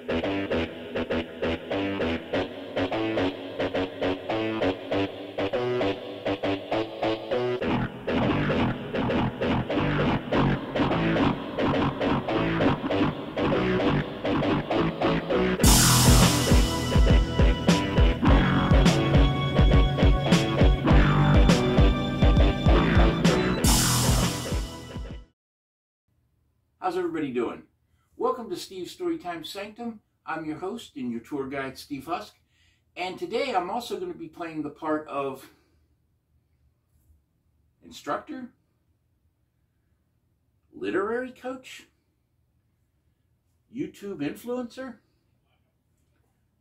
How's everybody doing? Welcome to Steve's Storytime Sanctum. I'm your host and your tour guide, Steve Husk. And today I'm also going to be playing the part of instructor, literary coach, YouTube influencer.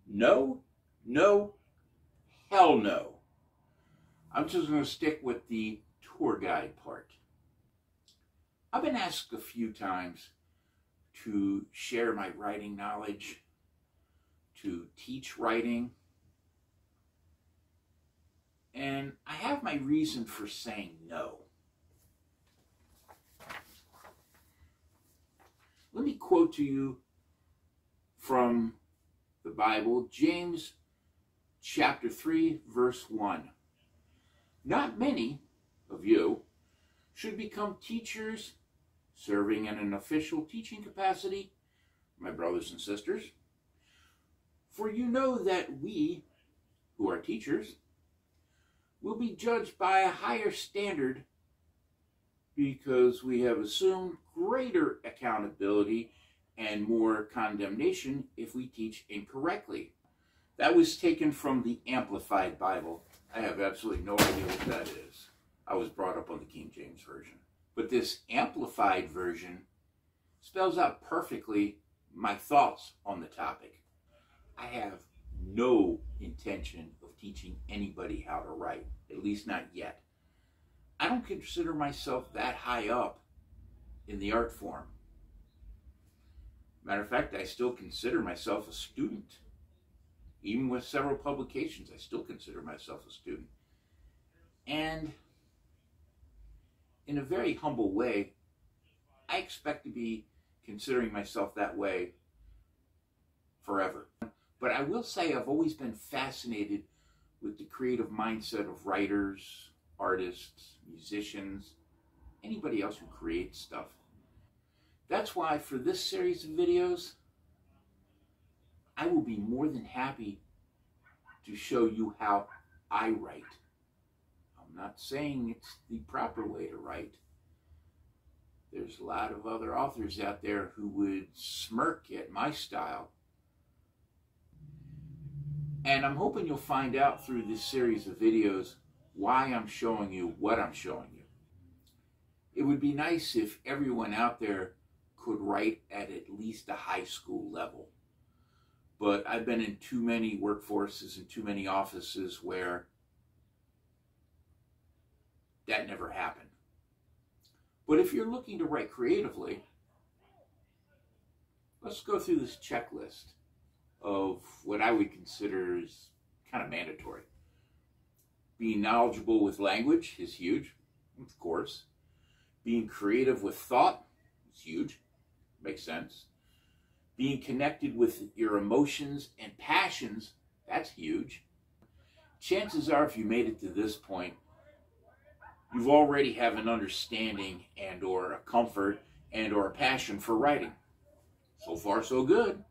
No, hell no. I'm just going to stick with the tour guide part. I've been asked a few times to share my writing knowledge, to teach writing, and I have my reason for saying no. Let me quote to you from the Bible, James chapter 3, verse 1. Not many of you should become teachers, serving in an official teaching capacity, my brothers and sisters. For you know that we, who are teachers, will be judged by a higher standard because we have assumed greater accountability and more condemnation if we teach incorrectly. That was taken from the Amplified Bible. I have absolutely no idea what that is. I was brought up on the King James Version. But this Amplified version spells out perfectly my thoughts on the topic. I have no intention of teaching anybody how to write, at least not yet. I don't consider myself that high up in the art form. Matter of fact, I still consider myself a student. Even with several publications, I still consider myself a student. And in a very humble way, I expect to be considering myself that way forever. But I will say I've always been fascinated with the creative mindset of writers, artists, musicians, anybody else who creates stuff. That's why for this series of videos, I will be more than happy to show you how I write. I'm not saying it's the proper way to write. There's a lot of other authors out there who would smirk at my style. And I'm hoping you'll find out through this series of videos why I'm showing you what I'm showing you. It would be nice if everyone out there could write at least a high school level. But I've been in too many workforces and too many offices where that never happened. But if you're looking to write creatively, let's go through this checklist of what I would consider is kind of mandatory. Being knowledgeable with language is huge, of course. Being creative with thought is huge, makes sense. Being connected with your emotions and passions, that's huge. Chances are if you made it to this point, you already have an understanding and or a comfort and or a passion for writing. So far, so good.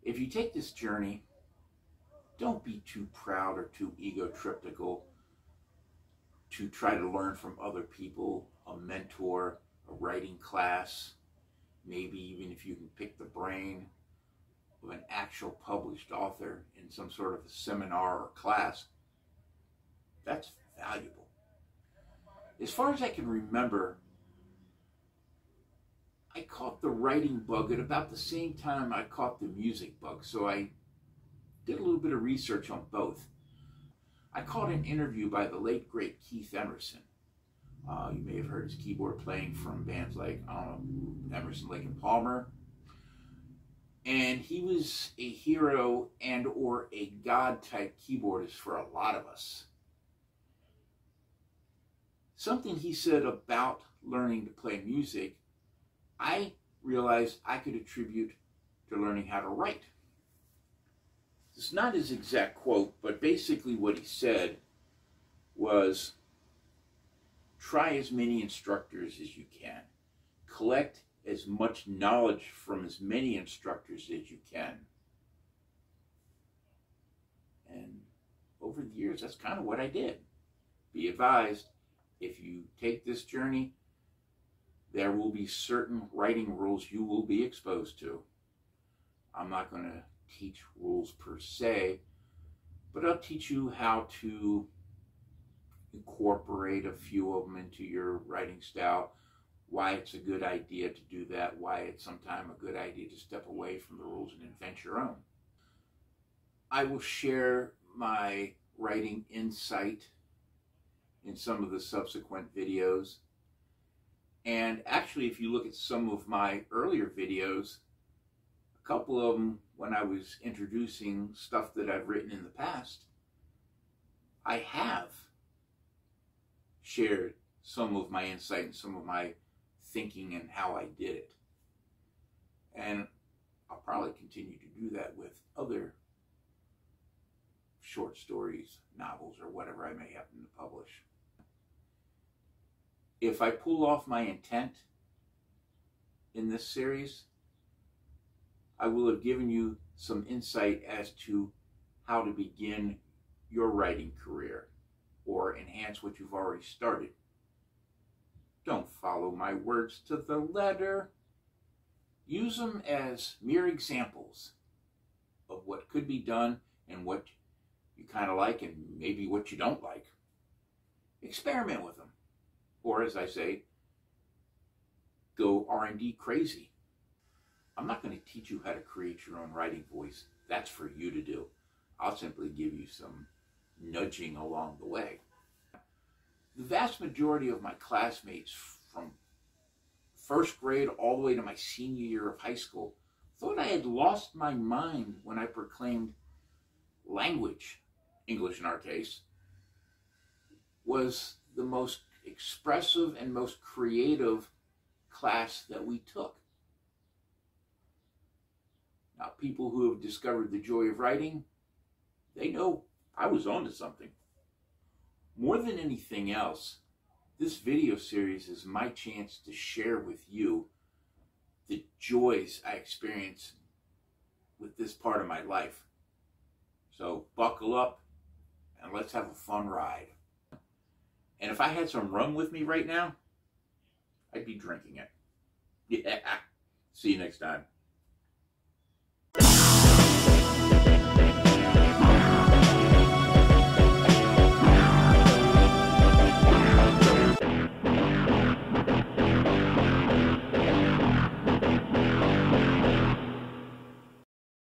If you take this journey, don't be too proud or too egotristical to try to learn from other people, a mentor, a writing class, maybe even if you can pick the brain of an actual published author in some sort of a seminar or class. That's valuable. As far as I can remember, I caught the writing bug at about the same time I caught the music bug, so I did a little bit of research on both. I caught an interview by the late, great Keith Emerson. You may have heard his keyboard playing from bands like, Emerson, Lake and Palmer. And he was a hero and or a god-type keyboardist for a lot of us. Something he said about learning to play music, I realized I could attribute to learning how to write. It's not his exact quote, but basically what he said was, try as many instructors as you can. Collect as much knowledge from as many instructors as you can. And over the years, that's kind of what I did. Be advised, if you take this journey, there will be certain writing rules you will be exposed to. I'm not going to teach rules per se, but I'll teach you how to incorporate a few of them into your writing style, why it's a good idea to do that, why it's sometimes a good idea to step away from the rules and invent your own. I will share my writing insight in some of the subsequent videos. And actually, if you look at some of my earlier videos, a couple of them, when I was introducing stuff that I've written in the past, I have shared some of my insight and some of my thinking and how I did it. And I'll probably continue to do that with other short stories, novels, or whatever I may happen to publish. If I pull off my intent in this series, I will have given you some insight as to how to begin your writing career or enhance what you've already started. Don't follow my words to the letter. Use them as mere examples of what could be done and what you kind of like and maybe what you don't like. Experiment with them. Or, as I say, go R&D crazy. I'm not going to teach you how to create your own writing voice. That's for you to do. I'll simply give you some nudging along the way. The vast majority of my classmates from first grade all the way to my senior year of high school thought I had lost my mind when I proclaimed language, English in our case, was the most expressive and most creative class that we took. Now, people who have discovered the joy of writing, they know I was onto something. More than anything else, this video series is my chance to share with you the joys I experience with this part of my life. So buckle up and let's have a fun ride. And if I had some rum with me right now, I'd be drinking it. Yeah. See you next time.